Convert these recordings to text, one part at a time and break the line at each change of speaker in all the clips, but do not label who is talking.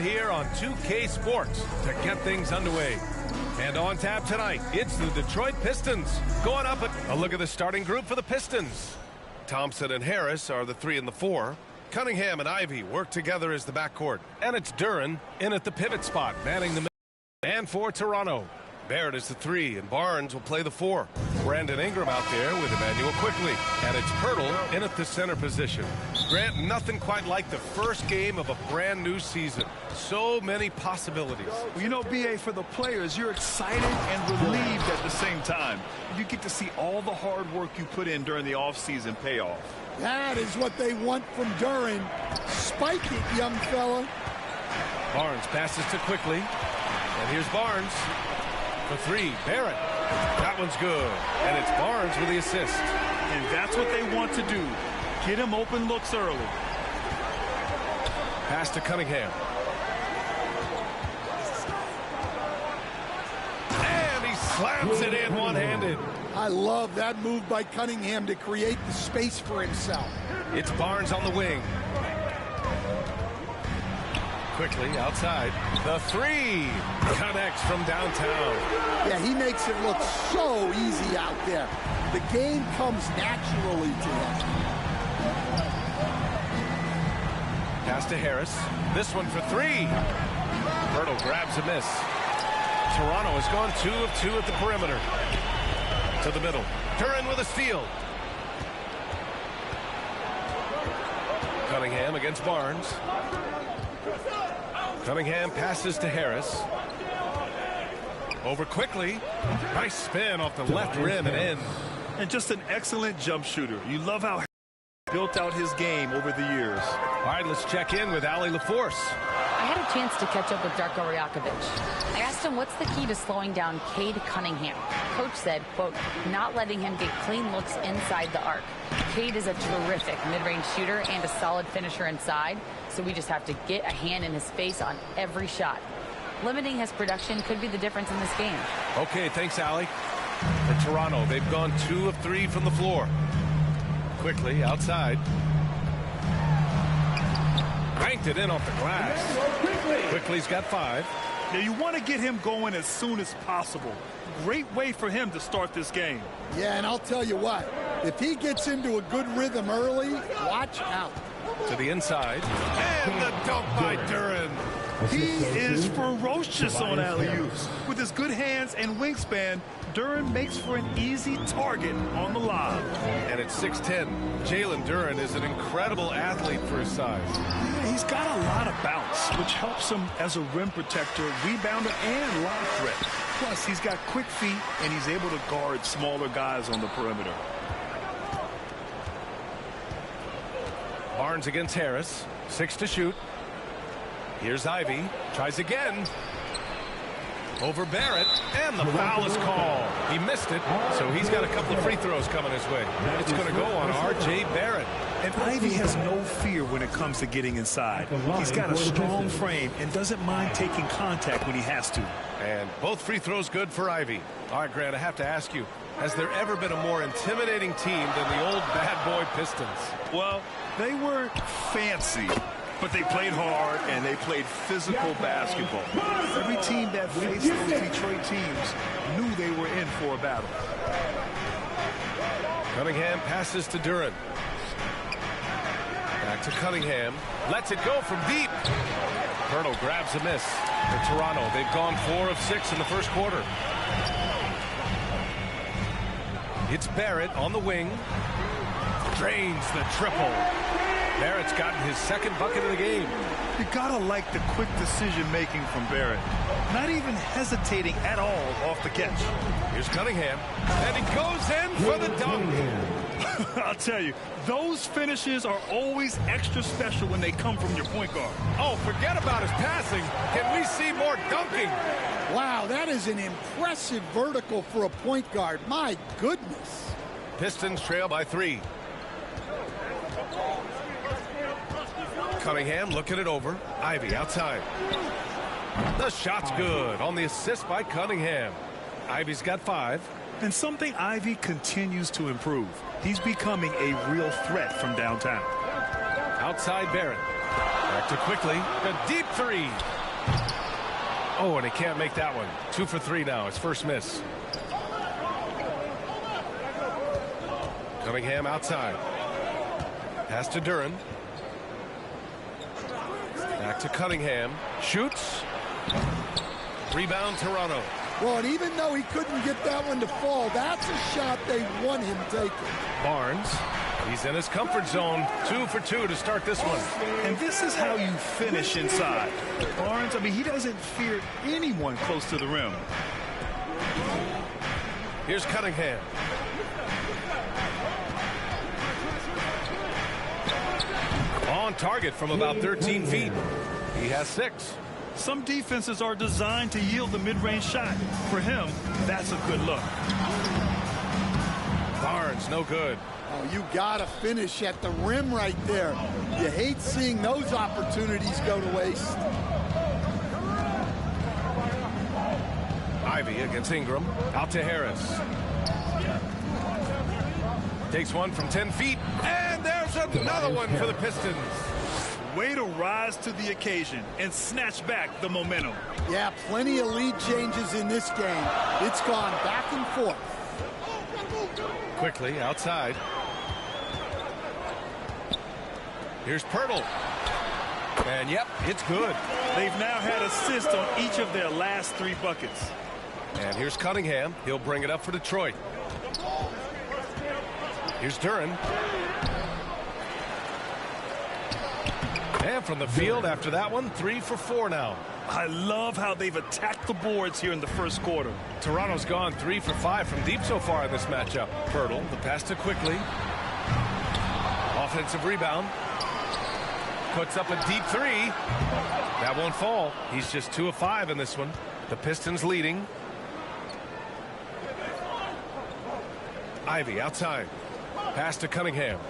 Here on 2K Sports to get things underway. And on tap tonight, it's the Detroit Pistons going up at a look at the starting group for the Pistons. Thompson and Harris are the 3 and the 4. Cunningham and Ivy work together as the backcourt. And it's Duren in at the pivot spot, manning the middle. And for Toronto, Barrett is the 3, and Barnes will play the 4. Brandon Ingram out there with Emmanuel quickly. And it's Pirtle in at the center position. Grant, nothing quite like the first game of a brand new season. So many possibilities.
Well, you know, B.A., for the players, you're excited and relieved at the same time. You get to see all the hard work you put in during the offseason pay off.
That is what they want from Duren. Spike it, young fella.
Barnes passes to quickly. And here's Barnes. For 3, Barrett. That one's good. And it's Barnes with the assist.
And that's what they want to do. Get him open looks early.
Pass to Cunningham. And he slams it in one-handed.
I love that move by Cunningham to create the space for himself.
It's Barnes on the wing. Quickly outside. The 3 connects from downtown.
Yeah, he makes it look so easy out there. The game comes naturally to him.
Pass to Harris. This one for 3. Pirtle grabs a miss. Toronto has gone 2 of 2 at the perimeter. To the middle. Duren with a steal. Cunningham against Barnes. Cunningham passes to Harris. Over quickly. Nice spin off the left rim and in.
And just an excellent jump shooter. You love how he built out his game over the years.
All right, let's check in with Allie LaForce.
I had a chance to catch up with Darko Rajakovic. I asked him what's the key to slowing down Cade Cunningham. Coach said, quote, not letting him get clean looks inside the arc. Cade is a terrific mid-range shooter and a solid finisher inside, so we just have to get a hand in his face on every shot. Limiting his production could be the difference in this game.
Okay, thanks, Allie. For Toronto, they've gone 2 of 3 from the floor. Quickly outside. Banked it in off the glass. Quickly's got 5.
Now you want to get him going as soon as possible. Great way for him to start this game.
Yeah, and I'll tell you what, if he gets into a good rhythm early, watch out.
To the inside. And the dunk by Duren.
He is ferocious on alley-oops. With his good hands and wingspan, Duren makes for an easy target on the lob.
And at 6'10", Jalen Duren is an incredible athlete for his size.
Yeah, he's got a lot of bounce, which helps him as a rim protector, rebounder, and lob threat. Plus, he's got quick feet, and he's able to guard smaller guys on the perimeter.
Barnes against Harris. 6 to shoot. Here's Ivy. Tries again. Over Barrett. And the foul is called. He missed it, so he's got a couple of free throws coming his way. It's going to go on R.J. Barrett.
And Ivy has no fear when it comes to getting inside. He's got a strong frame and doesn't mind taking contact when he has to.
And both free throws good for Ivy. All right, Grant, I have to ask you, has there ever been a more intimidating team than the old bad boy Pistons?
Well, they weren't fancy, but they played hard and they played physical basketball. Every team that faced those Detroit teams knew they were in for a battle.
Cunningham passes to Duren. Back to Cunningham. Lets it go from deep. Pirtle grabs a miss. For Toronto, they've gone 4 of 6 in the first quarter. It's Barrett on the wing. Drains the triple. Barrett's gotten his second bucket of the game.
You gotta like the quick decision-making from Barrett. Not even hesitating at all off the catch.
Here's Cunningham. And he goes in for the dunk.
I'll tell you, those finishes are always extra special when they come from your point guard.
Oh, forget about his passing. Can we see more dunking?
Wow, that is an impressive vertical for a point guard. My goodness.
Pistons trail by 3. Cunningham looking it over. Ivy outside. The shot's good on the assist by Cunningham. Ivy's got 5.
And something Ivy continues to improve. He's becoming a real threat from downtown.
Outside Barrett. Back to quickly. A deep three. Oh, and he can't make that one. 2 for 3 now. His first miss. Cunningham outside. Pass to Duran. Back to Cunningham. Shoots. Rebound Toronto.
Well, and even though he couldn't get that one to fall, that's a shot they want him taking.
Barnes. He's in his comfort zone. 2 for 2 to start this one.
And this is how you finish inside. Barnes, I mean, he doesn't fear anyone close to the rim.
Here's Cunningham. On target from about 13 feet. He has 6.
Some defenses are designed to yield the mid-range shot. For him, that's a good look.
Barnes, no good.
Oh, you got to finish at the rim right there. You hate seeing those opportunities go to waste.
Ivy against Ingram. Out to Harris. Takes one from 10 feet. And there's another one for the Pistons.
Way to rise to the occasion and snatch back the momentum.
Yeah, plenty of lead changes in this game. It's gone back and forth.
Quickly outside. Here's Pirtle. And yep, it's good.
They've now had assists on each of their last 3 buckets.
And here's Cunningham. He'll bring it up for Detroit. Here's Duran. And from the field after that one, 3 for 4 now.
I love how they've attacked the boards here in the first quarter.
Toronto's gone 3 for 5 from deep so far in this matchup. Pirtle, the pass to quickly. Offensive rebound. Puts up a deep 3. That won't fall. He's just 2 of 5 in this one. The Pistons leading. Ivy outside. Pass to Cunningham.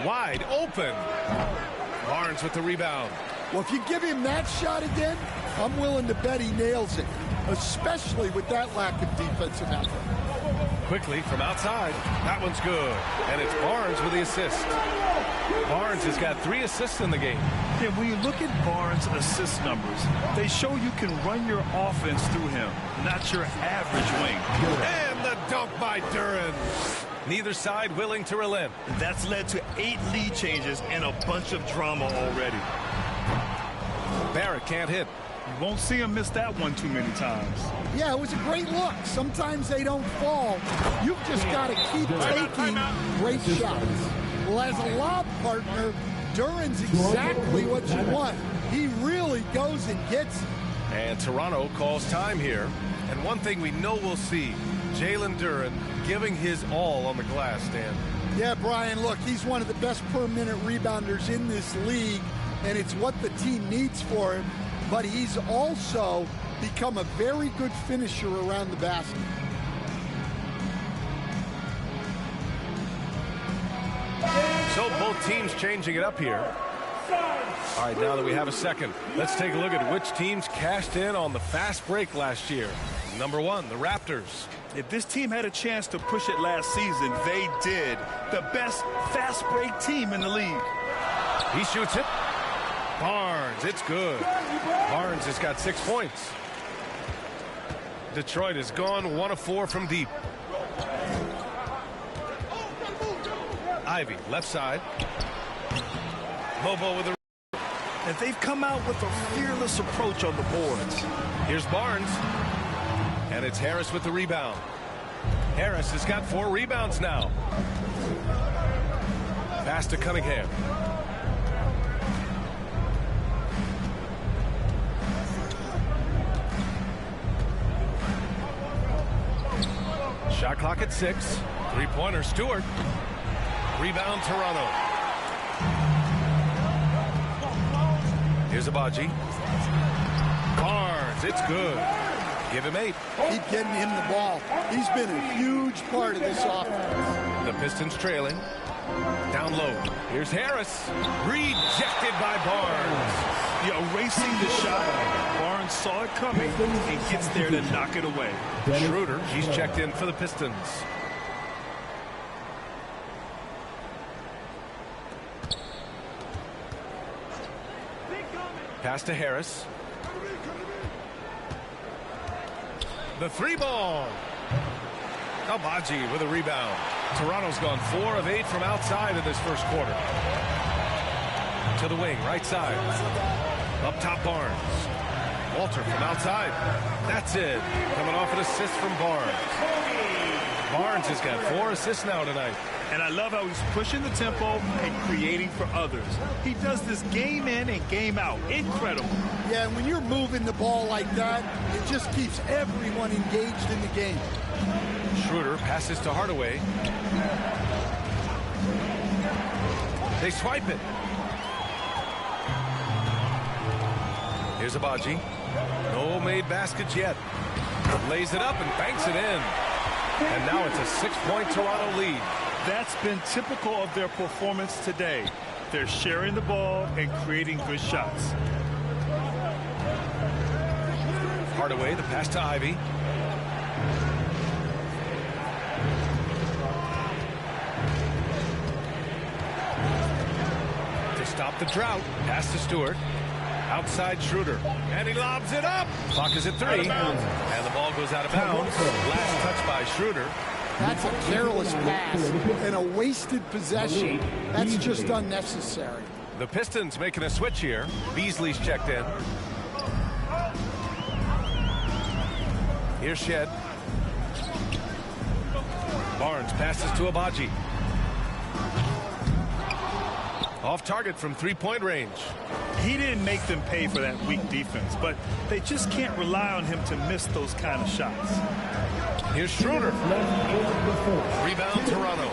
Wide open. Barnes with the rebound.
Well, if you give him that shot again, I'm willing to bet he nails it, especially with that lack of defensive effort.
Quickly from outside. That one's good. And it's Barnes with the assist. Barnes has got 3 assists in the game.
Yeah, when you look at Barnes' assist numbers, they show you can run your offense through him, not your average wing.
And the dunk by Duran. Neither side willing to relent.
That's led to 8 lead changes and a bunch of drama already.
Barrett can't hit.
You won't see him miss that one too many times.
Yeah, it was a great look. Sometimes they don't fall. You've just got to keep taking great shots. Well, as a lob partner, Duran's exactly what you want. He really goes and gets it.
And Toronto calls time here. And one thing we know we'll see, Jalen Duran giving his all on the glass, Dan.
Yeah, Brian, look, he's one of the best per-minute rebounders in this league, and it's what the team needs for him. But he's also become a very good finisher around the basket.
So both teams changing it up here. All right, now that we have a second, let's take a look at which teams cashed in on the fast break last year. Number 1, the Raptors.
If this team had a chance to push it last season, they did. The best fast break team in the league.
He shoots it. Barnes, it's good. Barnes has got 6 points. Detroit has gone 1 of 4 from deep. Ivy, left side. Bobo with a...
And they've come out with a fearless approach on the boards.
Here's Barnes. And it's Harris with the rebound. Harris has got 4 rebounds now. Pass to Cunningham. Shot clock at 6. 3-pointer, Stewart. Rebound, Toronto. Here's Abaji. Barnes, it's good. Give him 8.
Keep getting him the ball. He's been a huge part of this offense.
The Pistons trailing. Down low. Here's Harris. Rejected by Barnes.
Yeah, erasing the shot. Barnes saw it coming and gets there to knock it away.
Schroeder, he's checked in for the Pistons. Pass to Harris. The 3-ball. Abaji with a rebound. Toronto's gone 4 of 8 from outside in this first quarter. To the wing, right side. Up top, Barnes. Walter from outside. That's it. Coming off an assist from Barnes. Barnes has got 4 assists now tonight.
And I love how he's pushing the tempo and creating for others. He does this game in and game out. Incredible.
Yeah, and when you're moving the ball like that, it just keeps everyone engaged in the game.
Schroeder passes to Hardaway. They swipe it. Here's Abaji. No made baskets yet. Lays it up and banks it in. And now it's a 6-point Toronto lead.
That's been typical of their performance today. They're sharing the ball and creating good shots.
Hardaway, the pass to Ivy. To stop the drought, pass to Stewart. Outside Schroeder. And he lobs it up. Clock is at 3. And the ball goes out of bounds. Last touch by Schroeder.
That's a careless pass and a wasted possession. That's just unnecessary.
The Pistons making a switch here. Beasley's checked in. Here's Shed. Barnes passes to Abaji. Off target from 3-point range.
He didn't make them pay for that weak defense, but they just can't rely on him to miss those kind of shots.
Here's Schroeder. Rebound, Toronto.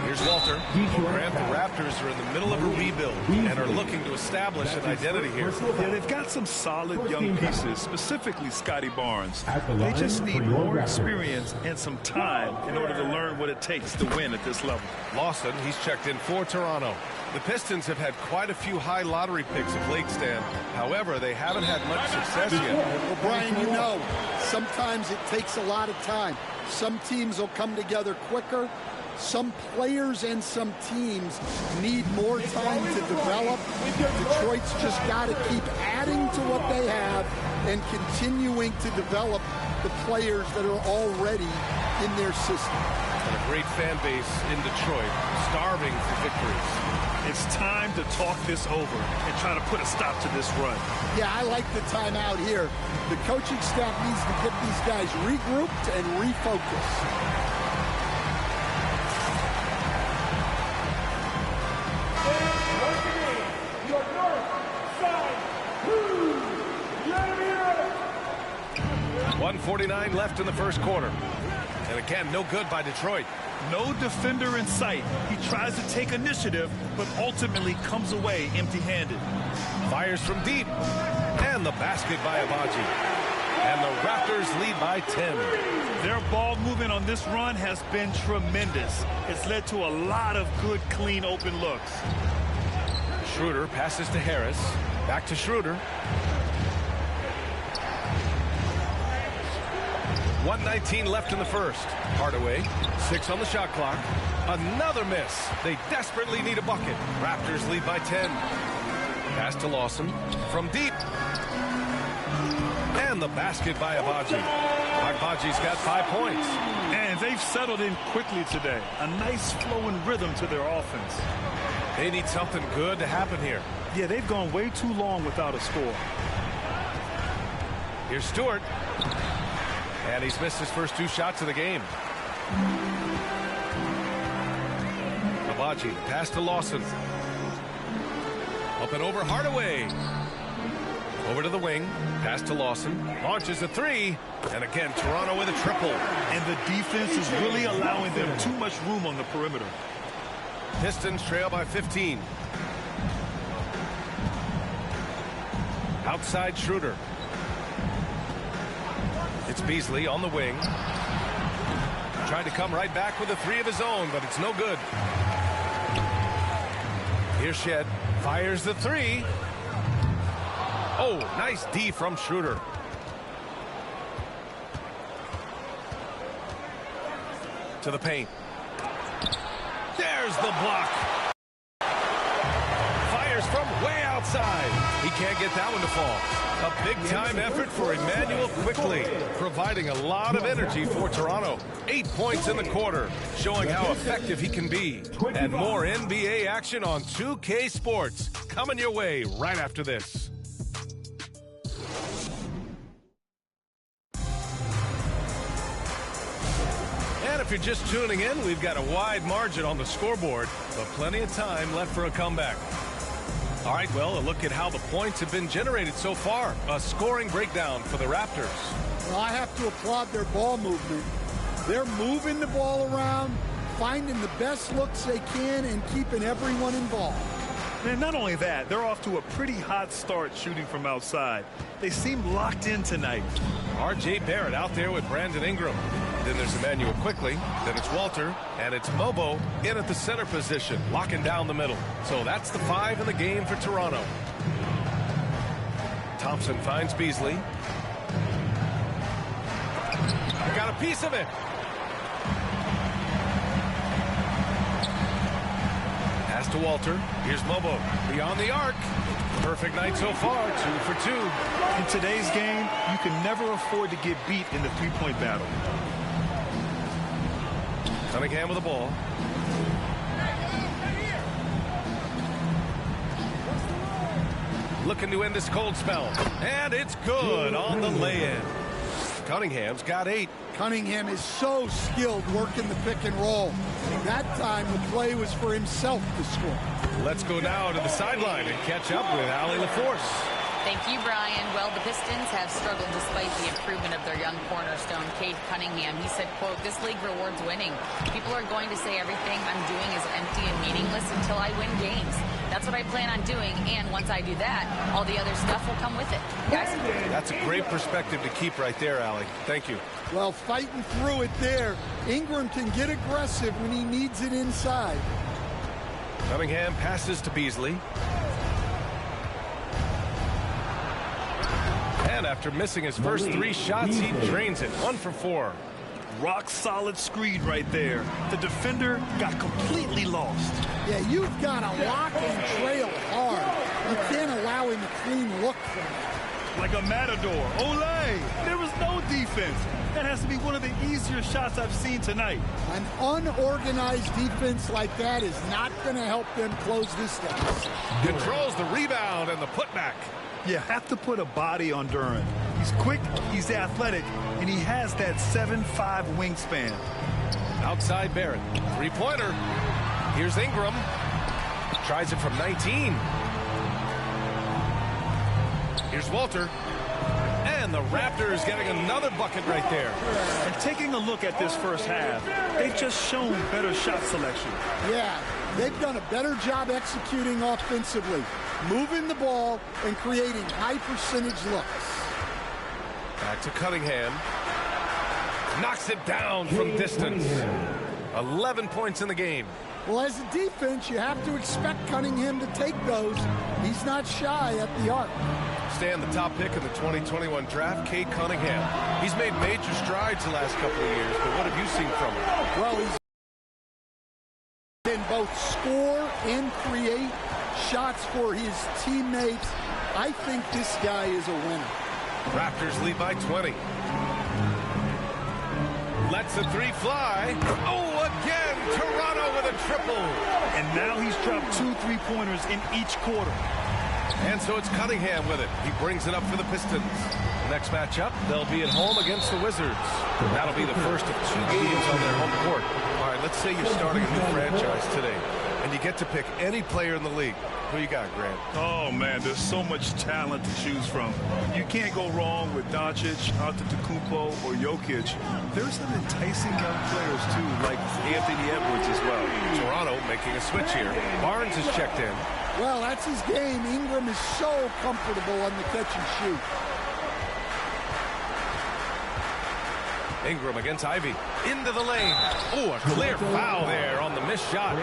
Here's Walter. Grant, the Raptors are in the middle of a rebuild and are looking to establish an identity here.
Yeah, they've got some solid young pieces, specifically Scotty Barnes. They just need more experience and some time in order to learn what it takes to win at this level.
Lawson, he's checked in for Toronto. The Pistons have had quite a few high lottery picks of late, Stan. However, they haven't had much success yet.
Well, Brian, you know, sometimes it takes a lot of time. Some teams will come together quicker. Some players and some teams need more time to develop. Detroit's just got to keep adding to what they have and continuing to develop the players that are already in their system.
And a great fan base in Detroit, starving for victories.
It's time to talk this over and try to put a stop to this run.
Yeah, I like the timeout here. The coaching staff needs to get these guys regrouped and refocused.
.149 left in the first quarter. And again, no good by Detroit.
No defender in sight. He tries to take initiative, but ultimately comes away empty-handed.
Fires from deep. And the basket by Abaji. And the Raptors lead by 10.
Their ball movement on this run has been tremendous. It's led to a lot of good, clean, open looks.
Schroeder passes to Harris. Back to Schroeder. 1:19 left in the first. Hardaway, 6 on the shot clock. Another miss. They desperately need a bucket. Raptors lead by 10. Pass to Lawson from deep. And the basket by Abaji. Abaji's got 5 points.
And they've settled in quickly today. A nice flowing rhythm to their offense.
They need something good to happen here.
Yeah, they've gone way too long without a score.
Here's Stewart. And he's missed his first 2 shots of the game. Abaji, pass to Lawson. Up and over Hardaway. Over to the wing. Pass to Lawson. Launches a 3. And again, Toronto with a triple.
And the defense is really allowing them too much room on the perimeter.
Pistons trail by 15. Outside Schroeder. It's Beasley on the wing. Tried to come right back with a 3 of his own, but it's no good. Here's Shed. Fires the 3. Oh, nice D from Schroeder. To the paint. There's the block. from way outside. He can't get that one to fall. A big-time effort for Emmanuel Quickly, providing a lot of energy for Toronto. 8 points in the quarter, showing how effective he can be. And more NBA action on 2K Sports coming your way right after this. And if you're just tuning in, we've got a wide margin on the scoreboard, but plenty of time left for a comeback. All right, well, a look at how the points have been generated so far. A scoring breakdown for the Raptors.
Well, I have to applaud their ball movement. They're moving the ball around, finding the best looks they can, and keeping everyone involved.
And not only that, they're off to a pretty hot start shooting from outside. They seem locked in tonight.
R.J. Barrett out there with Brandon Ingram. Then there's Emmanuel Quickly. Then it's Walter. And it's Mobo in at the center position, locking down the middle. So that's the 5 in the game for Toronto. Thompson finds Beasley. Got a piece of it. Pass to Walter. Here's Mobo. Beyond the arc. Perfect night so far. 2 for 2.
In today's game, you can never afford to get beat in the three-point battle.
Cunningham with the ball. Looking to end this cold spell. And it's good on the lay-in. Cunningham's got 8.
Cunningham is so skilled working the pick and roll. That time the play was for himself to score.
Let's go now to the sideline and catch up with Allie LaForce.
Thank you, Brian. Well, the Pistons have struggled despite the improvement of their young cornerstone, Cade Cunningham. He said, quote, "This league rewards winning. People are going to say everything I'm doing is empty and meaningless until I win games. That's what I plan on doing, and once I do that, all the other stuff will come with it." Guys?
That's a great perspective to keep right there, Allie. Thank you.
Well, fighting through it there. Ingram can get aggressive when he needs it inside.
Cunningham passes to Beasley. And after missing his first 3 shots, he drains it. 1 for 4.
Rock solid screen right there. The defender got completely lost.
Yeah, you've got to lock and trail hard. You can't allow him a clean look from it.
Like a matador. Olay! There was no defense. That has to be one of the easier shots I've seen tonight.
An unorganized defense like that is not going to help them close this down.
Controls the rebound and the putback.
You have to put a body on Duren. He's quick, he's athletic, and he has that 7'5" wingspan.
Outside Barrett. 3-pointer. Here's Ingram. Tries it from 19. Here's Walter. And the Raptors getting another bucket right there.
And taking a look at this first half, they've just shown better shot selection.
Yeah, they've done a better job executing offensively, moving the ball and creating high percentage looks.
Back to Cunningham. Knocks it down from distance. 11 points in the game.
Well, as a defense, you have to expect Cunningham to take those. He's not shy at the arc.
Stand the top pick in the 2021 draft, Cade Cunningham. He's made major strides the last couple of years, but what have you seen from him?
Well, he's can both score and create shots for his teammates. I think this guy is a winner.
Raptors lead by 20. Lets the 3 fly. Oh, again, Toronto with a triple.
And now he's dropped 2 3-pointers in each quarter.
And so it's Cunningham with it. He brings it up for the Pistons. Next matchup, they'll be at home against the Wizards. That'll be the first of 2 games on their home court. All right, let's say you're starting a new franchise today, and you get to pick any player in the league. Who you got, Grant?
Oh, man, there's so much talent to choose from. You can't go wrong with Doncic, Antetokounmpo, or Jokic. There's some enticing young players, too, like Anthony Edwards as well.
Toronto making a switch here. Barnes is checked in.
Well, that's his game. Ingram is so comfortable on the catch and shoot.
Ingram against Ivy. Into the lane. Oh, a clear foul there on the missed shot.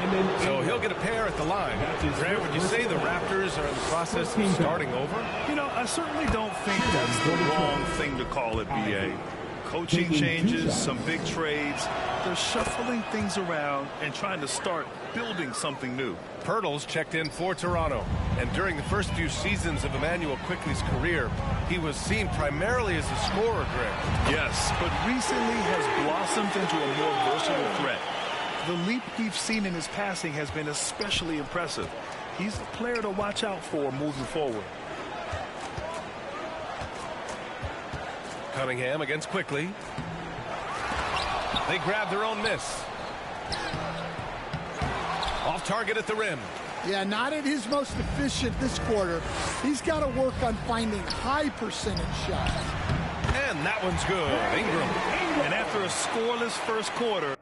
So he'll get a pair at the line. Grant, would you say the Raptors are in the process of starting over?
You know, I certainly don't think that's the wrong thing to call it, B.A. Coaching changes, some big trades. They're shuffling things around and trying to start building something new.
Pirtle's checked in for Toronto, and during the first few seasons of Emmanuel Quickley's career, he was seen primarily as a scorer, Greg.
Yes, but recently has blossomed into a more versatile threat. The leap we've seen in his passing has been especially impressive. He's a player to watch out for moving forward.
Cunningham against Quickley. They grab their own miss. Off target at the rim.
Yeah, not at his most efficient this quarter. He's got to work on finding high percentage shots.
And that one's good. Ingram.
And after a scoreless first quarter,